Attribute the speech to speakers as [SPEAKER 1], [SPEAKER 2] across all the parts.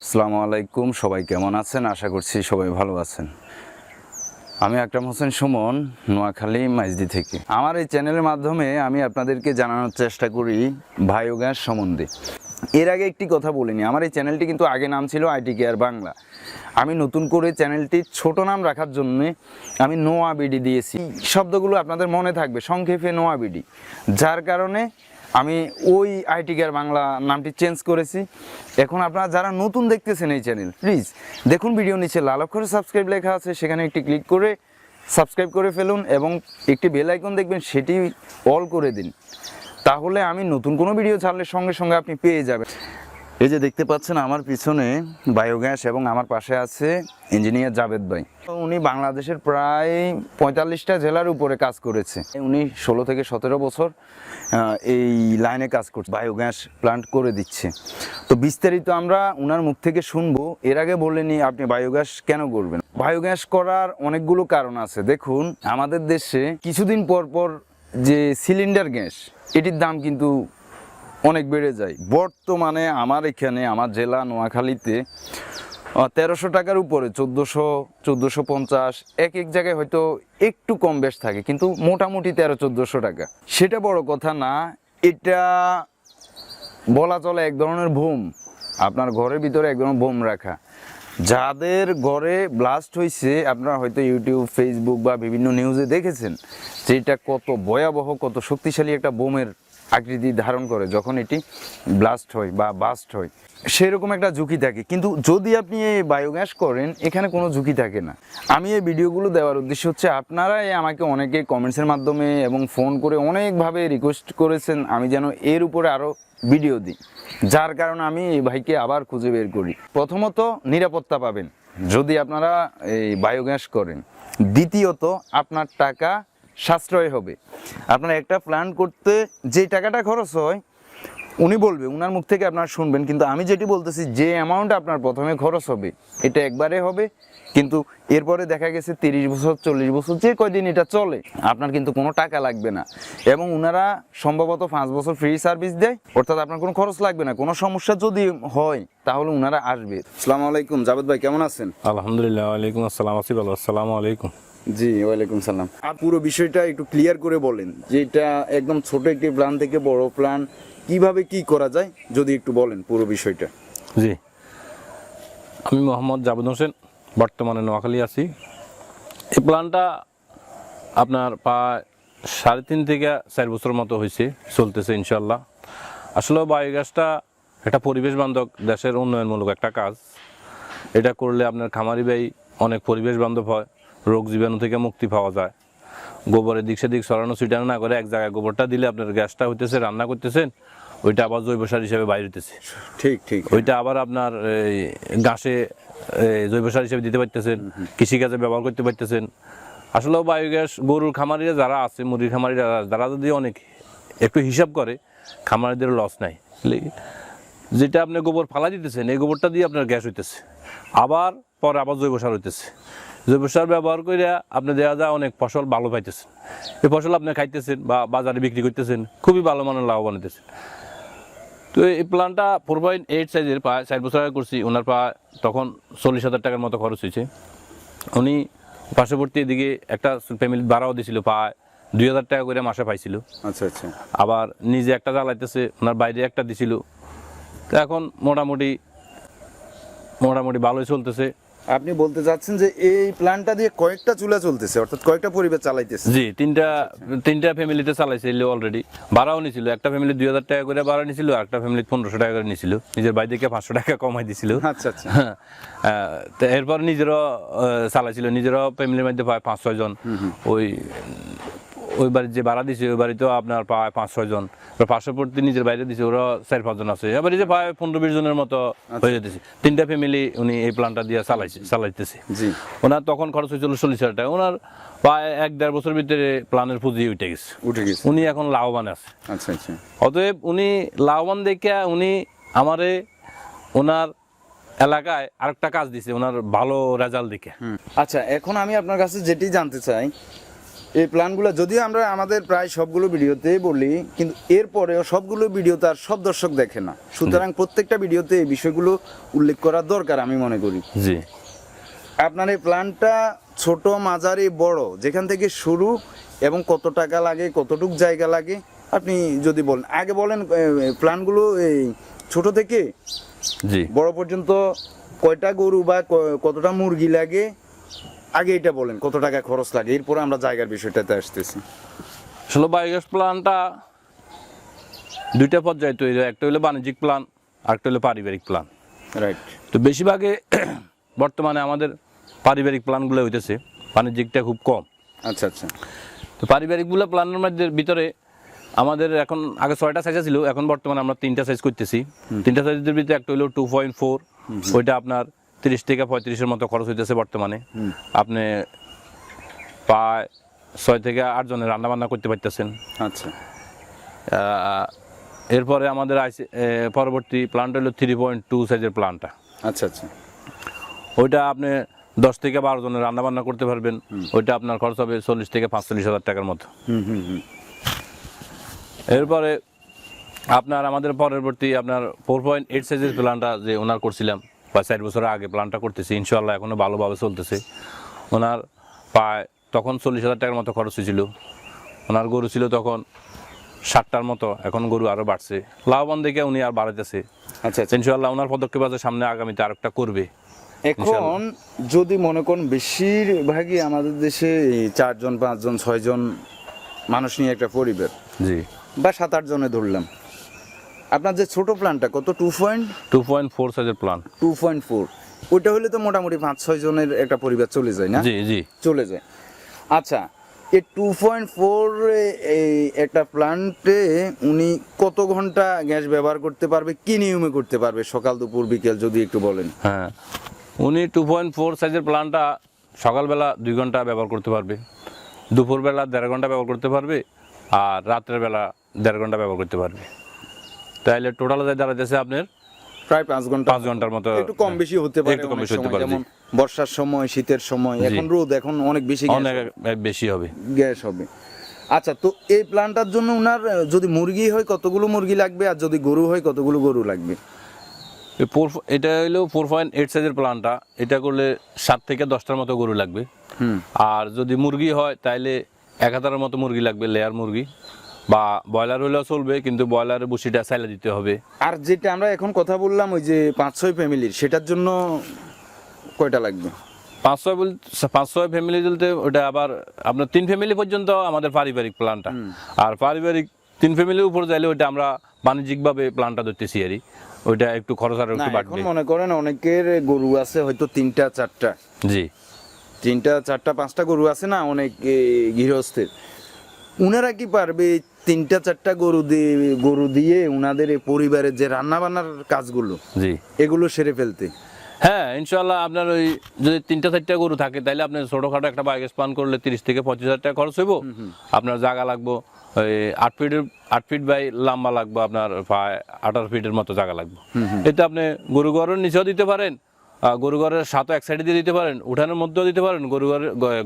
[SPEAKER 1] আসসালামু আলাইকুম, সবাই কেমন আছেন? আশা করছি সবাই ভালো আছেন। আমি আকরাম হোসেন সুমন, নোয়াখালী মাইজদি থেকে। আমার এই চ্যানেলের মাধ্যমে আমি আপনাদেরকে জানানোর চেষ্টা করি বায়োগ্যাস সম্বন্ধে। এর আগে একটি কথা বলিনি, আমার এই চ্যানেলটি কিন্তু আগে নাম ছিল আইটি কেয়ার বাংলা। আমি নতুন করে চ্যানেলটির ছোট নাম রাখার জন্য আমি নোয়া বিডি দিয়েছি। শব্দগুলো আপনাদের মনে থাকবে, সংক্ষেপে নোয়া বিডি, যার কারণে আমি ওই আইটি কেয়ার বাংলা নামটি চেঞ্জ করেছি। এখন আপনারা যারা নতুন দেখতেছেন এই চ্যানেল, প্লিজ দেখুন ভিডিও নিচে লাল অক্ষরে সাবস্ক্রাইব লেখা আছে, সেখানে একটি ক্লিক করে সাবস্ক্রাইব করে ফেলুন এবং একটি বেল আইকন দেখবেন, সেটি অল করে দিন। তাহলে আমি নতুন কোনো ভিডিও ছাড়লে সঙ্গে সঙ্গে আপনি পেয়ে যাবেন। এই যে দেখতে পাচ্ছেন আমার পিছনে বায়োগ্যাস এবং আমার পাশে আছে ইঞ্জিনিয়ার জাভেদ ভাই। উনি বাংলাদেশের প্রায় 45টা জেলার উপরে কাজ করেছে। উনি 16 থেকে 17 বছর এই লাইনে কাজ করছে, বায়োগ্যাস প্লান্ট করে দিচ্ছে। তো বিস্তারিত আমরা ওনার মুখ থেকে শুনবো। এর আগে বললেনি আপনি বায়োগ্যাস কেন করবেন। বায়োগ্যাস করার অনেকগুলো কারণ আছে। দেখুন, আমাদের দেশে কিছুদিন পর পর যে সিলিন্ডার গ্যাস, এটির দাম কিন্তু অনেক বেড়ে যায়। বর্তমানে আমার এখানে, আমার জেলা নোয়াখালীতে 1300 টাকার উপরে, 1400-1450, এক এক জায়গায় হয়তো একটু কম বেশ থাকে, কিন্তু মোটামুটি 1300-1400 টাকা। সেটা বড় কথা না, এটা বলা চলে এক ধরনের বোম, আপনার ঘরের ভিতরে এক ধরনের বোম রাখা। যাদের ঘরে ব্লাস্ট হয়েছে, আপনারা হয়তো ইউটিউব, ফেসবুক বা বিভিন্ন নিউজে দেখেছেন যে এটা কত ভয়াবহ, কত শক্তিশালী একটা বোমের আকৃতি ধারণ করে যখন এটি ব্লাস্ট হয় বা বাস্ট হয়। সেরকম একটা ঝুঁকি থাকে। কিন্তু যদি আপনি এই বায়োগ্যাস করেন, এখানে কোনো ঝুঁকি থাকে না। আমি এই ভিডিওগুলো দেওয়ার উদ্দেশ্য হচ্ছে, আপনারাই আমাকে অনেকে কমেন্টসের মাধ্যমে এবং ফোন করে অনেকভাবে রিকোয়েস্ট করেছেন আমি যেন এর উপরে আরও ভিডিও দিই, যার কারণে আমি এই ভাইকে আবার খুঁজে বের করি। প্রথমত নিরাপত্তা পাবেন যদি আপনারা এই বায়োগ্যাস করেন। দ্বিতীয়ত আপনার টাকা সাশ্রয় হবে। আপনার একটা প্ল্যান্ট করতে যে টাকাটা খরচ হয়, উনি বলবে, ওনার মুখ থেকে আপনারা শুনবেন। কিন্তু আমি যেটি বলতেছি, যে অ্যামাউন্ট আপনার প্রথমে খরচ হবে এটা একবারে হবে, কিন্তু এরপরে দেখা গেছে 30 বছর 40 বছর যে কয়দিন এটা চলে, আপনার কিন্তু কোনো টাকা লাগবে না। এবং ওনারা সম্ভবত 5 বছর ফ্রি সার্ভিস দেয়, অর্থাৎ আপনার কোনো খরচ লাগবে না। কোনো সমস্যা যদি হয় তাহলে ওনারা আসবে। আসসালামু আলাইকুম, জাভেদ ভাই কেমন আছেন?
[SPEAKER 2] আলহামদুলিল্লাহ, ওয়ালাইকুম আসসালাম। আসসালামু আলাইকুম।
[SPEAKER 1] জি, ওয়ালাইকুম সালাম। আর পুরো বিষয়টা একটু ক্লিয়ার করে বলেন যে এটা একদম ছোট একটি প্ল্যান থেকে বড় প্ল্যান কিভাবে কি করা যায়, যদি একটু বলেন পুরো বিষয়টা।
[SPEAKER 2] জি, আমি মোহাম্মদ জাভেদ হোসেন, বর্তমানে নোয়াখালী আছি। এই প্ল্যানটা আপনার প্রায় 3.5 থেকে 4 বছর মতো হয়েছে, চলতেছে ইনশাল্লাহ। আসলে বায়োগ্যাসটা একটা পরিবেশ বান্ধব, দেশের উন্নয়নমূলক একটা কাজ। এটা করলে আপনার খামারি ভাই অনেক পরিবেশ বান্ধব হয়, রোগ জীবাণু থেকে মুক্তি পাওয়া যায়। গোবরের দিক সেদিক ছড়ানো ছিটানো না করে এক জায়গায় গোবরটা দিলে আপনার গ্যাসটা হইতেছে, রান্না করতেছেন, ওইটা আবার জৈব সার হিসেবে বাইরে হইতেছে।
[SPEAKER 1] ঠিক ঠিক।
[SPEAKER 2] ওইটা আবার আপনার ঘাসে জৈব সার হিসেবে দিতে পারতেছেন, কৃষিকাজে ব্যবহার করতে পারতেছেন। আসলে বায়োগ্যাস গরুর খামারিরা যারা আছে, মুরগির খামারিরা যারা যদি অনেক একটু হিসাব করে, খামারিদের লস নাই। যেটা আপনি গোবর ফালা দিতেছেন, এই গোবরটা দিয়ে আপনার গ্যাস হইতেছে, আবার পরে আবার জৈব সার হইতেছে। জৈব সার ব্যবহার করে আপনি দেখা যায় অনেক ফসল ভালো পাইতেছেন। এই ফসল আপনি খাইতেছেন বা বাজারে বিক্রি করতেছেন, খুবই ভালো মানের লাভবান হইতেছেন। তো এই প্ল্যানটা 4.8 সাইজের, প্রায় 4 বছর আগে করছি। ওনার প্রায় তখন 40,000 টাকার মতো খরচ হয়েছে। উনি পার্শ্ববর্তী এদিকে একটা ফ্যামিলি ভাড়াও দিয়েছিল, প্রায় 2,000 টাকা করে মাসে পাইছিল।
[SPEAKER 1] আচ্ছা আচ্ছা।
[SPEAKER 2] আবার নিজে একটা জ্বালাইতেছে, ওনার বাইরে একটা দিছিল। তো এখন মোটামুটি ভালোই চলতেছে।
[SPEAKER 1] আপনি বলতে চাচ্ছেন যে এই প্ল্যানটা দিয়ে কয়েকটা চুলা চলতেছে, অর্থাৎ কয়েকটা পরিবার চালাইতেছে?
[SPEAKER 2] জি, তিনটা ফ্যামিলিতে চালাইছিল অলরেডি। ভাড়াও নিছিল, একটা ফ্যামিলি 2,000 টাকা করে ভাড়া নিছিল, আর একটা ফ্যামিলি 1500 টাকা করে নিছিল। নিজের বাড়ি থেকে 500 টাকা কমাই দিছিল।
[SPEAKER 1] আচ্ছা আচ্ছা।
[SPEAKER 2] তো এরপর নিজেরও চালাইছিল, নিজেরও ফ্যামিলির মধ্যে প্রায় 5-6 জন। ওই বাড়ির যে ভাড়া দিছে, ওই বাড়িতেও আপনার প্রায় 5-6 জন। পার্শ্ববর্তী নিজের বাইরে দিছে, ওরা 4-5 জন আছে। এবার যে প্রায় 15-20 জনের মতো হয়ে যেতেছে। 3টা ফ্যামিলি উনি এই প্ল্যানটা দিয়ে চালাইতেছে। ওনার তখন খরচ হয়েছিল 40,000 টাকা। ওনার প্রায় 1-1.5 বছর ভিতরে প্ল্যানের পুঁজি উঠে গেছে। উনি এখন লাভবান আছে।
[SPEAKER 1] আচ্ছা আচ্ছা।
[SPEAKER 2] অতএব উনি লাভবান দেখে উনি আমারে ওনার এলাকায় আরেকটা কাজ দিছে, ওনার ভালো রেজাল্ট দেখে।
[SPEAKER 1] আচ্ছা, এখন আমি আপনার কাছে যেটি জানতে চাই, এই প্ল্যানগুলো যদিও আমরা আমাদের প্রায় সবগুলো ভিডিওতে বলি, কিন্তু এরপরেও সবগুলো ভিডিও তার সব দর্শক দেখে না, সুতরাং প্রত্যেকটা ভিডিওতে এই বিষয়গুলো উল্লেখ করা দরকার আমি মনে করি।
[SPEAKER 2] জি,
[SPEAKER 1] আপনার এই প্ল্যানটা ছোট, মাঝারি, বড় যেখান থেকে শুরু এবং কত টাকা লাগে, কতটুক জায়গা লাগে আপনি যদি বলেন। আগে বলেন প্ল্যানগুলো এই ছোট থেকে
[SPEAKER 2] জি,
[SPEAKER 1] বড় পর্যন্ত কয়টা গরু বা কতটা মুরগি লাগে, আগে এটা বলেন কত টাকা খরচ লাগে, এরপরে আমরা জায়গার বিষয়টাতে আসতেছি।
[SPEAKER 2] আসলে বায়োগ্যাস প্ল্যানটা দুইটা পর্যায়ে তৈরি হয়, একটা হলো বাণিজ্যিক প্ল্যান আর একটা হলো পারিবারিক প্ল্যান।
[SPEAKER 1] রাইট।
[SPEAKER 2] তো বেশিরভাগে বর্তমানে আমাদের পারিবারিক প্ল্যানগুলো হইতেছে, বাণিজ্যিকটা খুব কম।
[SPEAKER 1] আচ্ছা আচ্ছা।
[SPEAKER 2] তো পারিবারিকগুলো প্ল্যানের মধ্যে ভিতরে আমাদের এখন আগে 6টা সাইজ ছিল, এখন বর্তমানে আমরা 3টা সাইজ করতেছি। 3টা সাইজের ভিতরে একটা হলো 2.4, ওইটা আপনার 30 থেকে 35-এর মতো খরচ হইতেছে বর্তমানে। আপনি প্রায় 6 থেকে 8 জনের রান্না বান্না করতে পারতেছেন।
[SPEAKER 1] আচ্ছা।
[SPEAKER 2] এরপরে আমাদের পরবর্তী প্ল্যানটা হলো 3.2 সাইজের প্ল্যানটা।
[SPEAKER 1] আচ্ছা আচ্ছা।
[SPEAKER 2] ওইটা আপনি 10 থেকে 12 জনের রান্না বান্না করতে পারবেন। ওইটা আপনার খরচ হবে 40 থেকে 45 হাজার টাকার মতো। এরপরে আপনার আমাদের পরবর্তী আপনার 4.8 সাইজের প্ল্যানটা যে ওনার করছিলাম বা 4 বছর আগে প্ল্যানটা করতেছি, ইনশাআল্লাহ এখনো ভালোভাবে চলতেছে। ওনার প্রায় তখন 40 হাজার টাকার মতো খরচ হয়েছিল। ওনার গরু ছিল তখন 60টার মতো, এখন গরু আরো বাড়ছে, লাভবান দেখে উনি আর বাড়াইতেছে।
[SPEAKER 1] আচ্ছা।
[SPEAKER 2] ইনশাআল্লাহ ওনার পদক্ষেপ আছে, সামনে আগামীতে আরেকটা করবে।
[SPEAKER 1] এখন যদি মনে করেন বেশিরভাগই আমাদের দেশে 4 জন 5 জন 6 জন মানুষ নিয়ে একটা পরিবার,
[SPEAKER 2] জি,
[SPEAKER 1] বা 7-8 জনে ধরলাম, আপনার যে ছোট প্ল্যানটা কত
[SPEAKER 2] 2.4 সাইজের প্ল্যান,
[SPEAKER 1] 2.4, ওইটা হলে তো মোটামুটি 5-6 জনের একটা পরিবার চলে যায় না?
[SPEAKER 2] জি জি,
[SPEAKER 1] চলে যায়। আচ্ছা, এই 2.4 এই একটা প্ল্যান্টে উনি কত ঘন্টা গ্যাস ব্যবহার করতে পারবে, কি নিয়মে করতে পারবে, সকাল দুপুর বিকেল যদি একটু বলেন।
[SPEAKER 2] হ্যাঁ, উনি 2.4 সাইজের প্ল্যানটা সকালবেলা 2 ঘন্টা ব্যবহার করতে পারবে, দুপুরবেলা 1.5 ঘন্টা ব্যবহার করতে পারবে, আর রাত্রের বেলা 1.5 ঘন্টা ব্যবহার করতে পারবে। তাইলে টোটাল দাঁড়াইতেছে আপনার
[SPEAKER 1] প্রায় 5 ঘন্টার মতো, একটু কম বেশি হতে পারে,
[SPEAKER 2] একটু কম বেশি হতে পারে,
[SPEAKER 1] যেমন বর্ষার সময়, শীতের সময়, এখন রোদ, এখন অনেক বেশি
[SPEAKER 2] হবে,
[SPEAKER 1] গ্যাস হবে। আচ্ছা, তো এই প্ল্যানটার জন্য উনার যদি মুরগি হয় কতগুলো মুরগি লাগবে, আর যদি গরু হয় কতগুলো গরু লাগবে?
[SPEAKER 2] এটা হলো 4.8 সাইজের প্ল্যানটা, এটা করলে 7 থেকে 10টার মতো গরু লাগবে। আর যদি মুরগি হয় তাহলে 1000-এর মতো মুরগি লাগবে, লেয়ার মুরগি, বা ব্রয়লার হলেও চলবে, কিন্তু ব্রয়লারের বসিটা চাইলে দিতে হবে।
[SPEAKER 1] আর যেটা আমরা এখন কথা বললাম ওই যে 5-6 ফ্যামিলির, সেটার জন্য কয়টা লাগবে?
[SPEAKER 2] 5-6 ফ্যামিলি বলতে ওটা আবার আপনার 3 ফ্যামিলি পর্যন্ত আমাদের পারিবারিক প্ল্যানটা, আর পারিবারিক 3 ফ্যামিলির উপর যাইলে ওইটা আমরা বাণিজ্যিকভাবে প্ল্যানটা ধরতেছি আর ওইটা একটু খরচ আর একটু বাড়বে।
[SPEAKER 1] এখন মনে করেন অনেকের গরু আছে হয়তো 3টা 4টা,
[SPEAKER 2] জি,
[SPEAKER 1] 3টা 4টা 5টা গরু আছে না অনেক গৃহস্থের, উনারা কি পারবে 3টা 4টা গরু দিয়ে উনাদের এই পরিবারের যে রান্না বান্নার কাজগুলো,
[SPEAKER 2] জি,
[SPEAKER 1] এগুলো সেরে ফেলতে?
[SPEAKER 2] হ্যাঁ, ইনশাআল্লাহ। আপনার ওই যদি 3টা-4টা গরু থাকে তাহলে আপনি ছোটখাটো একটা বায়োগ্যাস প্ল্যান্ট করলে 30 থেকে 25 হাজার টাকা খরচ হইব। আপনার জায়গা লাগবে ওই 8 ফিট বাই লম্বা লাগবে, আপনার 18 ফিটের মতো জায়গা লাগবে। এতে আপনি গরু ঘরের নিচেও দিতে পারেন, গরু ঘরের সাথে এক সাইডে দিয়ে দিতে পারেন, উঠানের মধ্যেও দিতে পারেন, গরু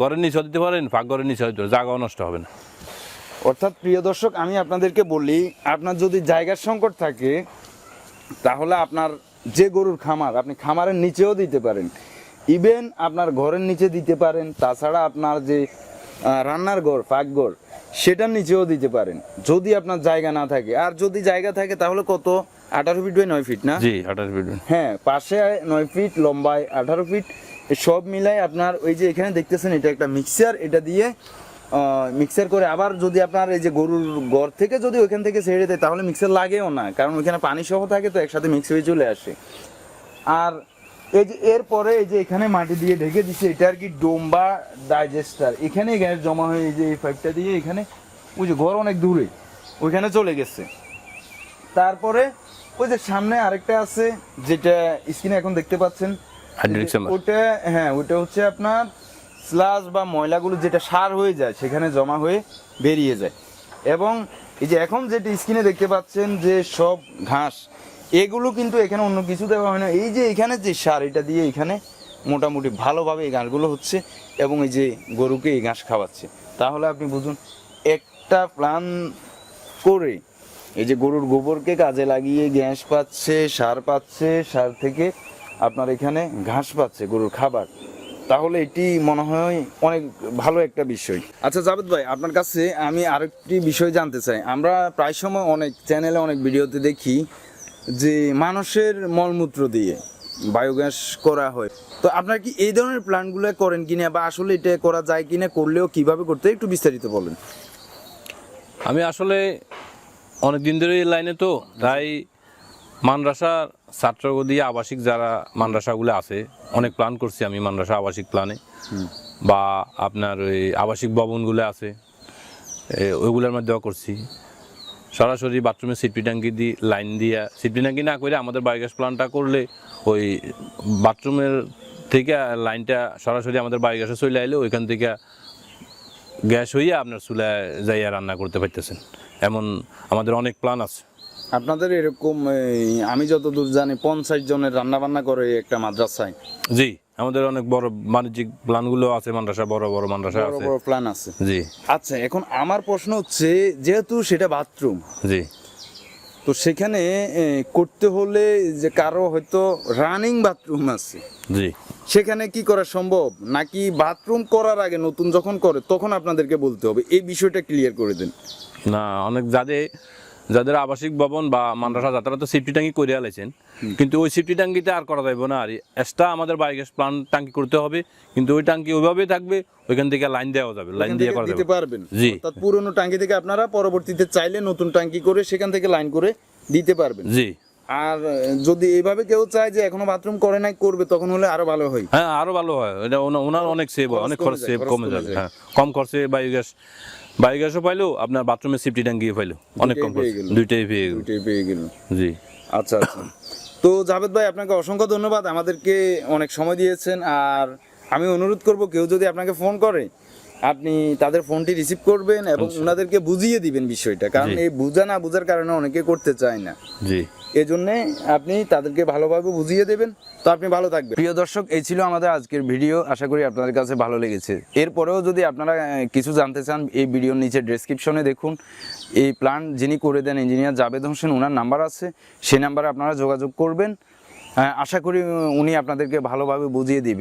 [SPEAKER 2] ঘরের নিচেও দিতে পারেন, ফাঁক ঘরের নিচেও দিতে পারেন, জায়গাও নষ্ট হবে না।
[SPEAKER 1] অর্থাৎ প্রিয় দর্শক, আমি আপনাদেরকে বলি, আপনার যদি জায়গার সংকট থাকে তাহলে আপনার যে গরুর খামার, আপনি খামারের নিচেও দিতে পারেন, ইভেন আপনার ঘরের নিচে দিতে পারেন, তাছাড়া আপনার যে রান্নার ঘর, পাকঘর, সেটার নিচেও দিতে পারেন যদি আপনার জায়গা না থাকে। আর যদি জায়গা থাকে তাহলে কত, 18 ফিট বাই 9 ফিট না?
[SPEAKER 2] জি, 18 ফিট।
[SPEAKER 1] হ্যাঁ, পাশে 9 ফিট, লম্বায় 18 ফিট, সব মিলাই আপনার ওই যে এখানে দেখতেছেন এটা একটা মিক্সার, এটা দিয়ে মিক্সার করে আবার যদি আপনার এই যে গরুর ঘর থেকে যদি ওইখান থেকে ছেড়ে দেয় তাহলে মিক্সার লাগেও না, কারণ ওইখানে পানি সহ থাকে তো একসাথে মিক্স হয়ে চলে আসে। আর এই যে এরপরে এই যে এখানে মাটি দিয়ে ঢেকে দিচ্ছে, এটা আর কি ডোম বা ডাইজেস্টার, এখানে গ্যাস জমা হয়ে এই যে এই পাইপটা দিয়ে এখানে, ওই যে ঘর অনেক দূরে ওইখানে চলে গেছে। তারপরে ওই যে সামনে আরেকটা আছে যেটা স্ক্রিনে এখন দেখতে পাচ্ছেন, ওটা, হ্যাঁ, ওটা হচ্ছে আপনার স্লাজ বা ময়লাগুলো যেটা সার হয়ে যায় সেখানে জমা হয়ে বেরিয়ে যায়। এবং এই যে এখন যেটা স্ক্রিনে দেখতে পাচ্ছেন যে সব ঘাস, এগুলো কিন্তু এখানে অন্য কিছু দেওয়া হয় না, এই যে এখানে যে সার, এটা দিয়ে এখানে মোটামুটি ভালোভাবে এই ঘাসগুলো হচ্ছে এবং এই যে গরুকে এই ঘাস খাওয়াচ্ছে। তাহলে আপনি বুঝুন একটা প্ল্যান করে এই যে গরুর গোবরকে কাজে লাগিয়ে গ্যাস পাচ্ছে, সার পাচ্ছে, সার থেকে আপনার এখানে ঘাস পাচ্ছে গরুর খাবার, তাহলে এটি মনে হয় অনেক ভালো একটা বিষয়। আচ্ছা জাভেদ ভাই, আপনার কাছে আমি আরেকটি বিষয় জানতে চাই। আমরা প্রায় সময় অনেক চ্যানেলে অনেক ভিডিওতে দেখি যে মানুষের মলমূত্র দিয়ে বায়োগ্যাস করা হয়, তো আপনারা কি এই ধরনের প্ল্যানগুলো করেন কিনা, বা আসলে এটা করা যায় কিনা, করলেও কিভাবে করতে হয় একটু বিস্তারিত বলেন।
[SPEAKER 2] আমি আসলে অনেক দিন ধরে এই লাইনে, তো তাই মাদ্রাসার ছাত্র দিয়ে আবাসিক যারা মাদ্রাসাগুলো আছে অনেক প্ল্যান করছি আমি মাদ্রাসা আবাসিক প্ল্যানে, বা আপনার ওই আবাসিক ভবনগুলো আছে ওইগুলোর মধ্যেও করছি। সরাসরি বাথরুমে সিপি ট্যাঙ্কি দিয়ে লাইন দিয়ে, সিপি ট্যাঙ্কি না করে আমাদের বায়োগ্যাস প্ল্যান্টটা করলে ওই বাথরুমের থেকে লাইনটা সরাসরি আমাদের বায়োগ্যাসে চলে আইলে ওইখান থেকে গ্যাস হইয়া আপনার চুলায় যাইয়া রান্না করতে পারতেছেন। এমন আমাদের অনেক প্ল্যান আছে।
[SPEAKER 1] আপনাদের এরকম আমি যতদূর জানি 50 জনের রান্না বান্না করে একটা মাদ্রাসায়।
[SPEAKER 2] জি, আমাদের অনেক বড় বাণিজ্যিক প্ল্যানগুলো আছে, মাদ্রাসা বড় বড় মাদ্রাসা আছে,
[SPEAKER 1] বড় প্ল্যান আছে।
[SPEAKER 2] জি।
[SPEAKER 1] আচ্ছা, এখন আমার প্রশ্ন হচ্ছে, যেহেতু সেটা বাথরুম,
[SPEAKER 2] জি,
[SPEAKER 1] তো সেখানে করতে হলে যে কারো হয়তো রানিং বাথরুম আছে,
[SPEAKER 2] জি,
[SPEAKER 1] সেখানে কি করা সম্ভব, নাকি বাথরুম করার আগে নতুন যখন করে তখন আপনাদেরকে বলতে হবে? এই বিষয়টা ক্লিয়ার করে দেন।
[SPEAKER 2] না, অনেক যাদের আবাসিক ভবন বা মাদ্রাসা যাত্রা তো সেফটি ট্যাঙ্কি করে আলাইছেন, কিন্তু ওই সেফটি ট্যাঙ্কিতে আর করা যাবে না। আর এক্সট্রা আমাদের বায়োগ্যাস প্ল্যান্ট ট্যাঙ্কি করতে হবে, কিন্তু ওই ট্যাঙ্কি ওইভাবেই থাকবে, ওইখান থেকে লাইন দেওয়া যাবে, লাইন দিয়ে করা
[SPEAKER 1] দিতে
[SPEAKER 2] যাবে।
[SPEAKER 1] পারবেন।
[SPEAKER 2] জি,
[SPEAKER 1] অর্থাৎ পুরনো ট্যাঙ্কি থেকে আপনারা পরবর্তীতে চাইলে নতুন ট্যাঙ্কি করে সেখান থেকে লাইন করে দিতে পারবেন।
[SPEAKER 2] জি।
[SPEAKER 1] আর যদি এইভাবে কেউ চায় যে এখনো বাথরুম করে নাই, করবে, তখন হলে আরো ভালো হয়।
[SPEAKER 2] হ্যাঁ, আরো ভালো হয়, এটা ওনার অনেক সেভ হয়, অনেক খরচ সেভ কমে যাবে। হ্যাঁ, কম খরচে বায়োগ্যাসও পাইলো, আপনার বাথরুমের সেফটি ট্যাঙ্কিও পাইলো, অনেক কম খরচ, দুইটাই পেয়ে গেল। জি।
[SPEAKER 1] আচ্ছা আচ্ছা, তো জাভেদ ভাই আপনাকে অসংখ্য ধন্যবাদ, আমাদেরকে অনেক সময় দিয়েছেন। আর আমি অনুরোধ করব, কেউ যদি আপনাকে ফোন করে আপনি তাদের ফোনটি রিসিভ করবেন এবং ওনাদেরকে বুঝিয়ে দিবেন বিষয়টা, কারণ এই বুঝা না বুঝার কারণে অনেকে করতে চায় না।
[SPEAKER 2] জি,
[SPEAKER 1] এজন্য আপনি তাদেরকে ভালোভাবে বুঝিয়ে দেবেন। তো আপনি ভালো থাকবেন। প্রিয় দর্শক, এই ছিল আমাদের আজকের ভিডিও, আশা করি আপনাদের কাছে ভালো লেগেছে। এরপরেও যদি আপনারা কিছু জানতে চান, এই ভিডিওর নিচে ডেসক্রিপশনে দেখুন, এই প্ল্যান যিনি করে দেন ইঞ্জিনিয়ার জাভেদ হোসেন, ওনার নাম্বার আছে, সেই নাম্বারে আপনারা যোগাযোগ করবেন। আশা করি উনি আপনাদেরকে ভালোভাবে বুঝিয়ে দিবেন।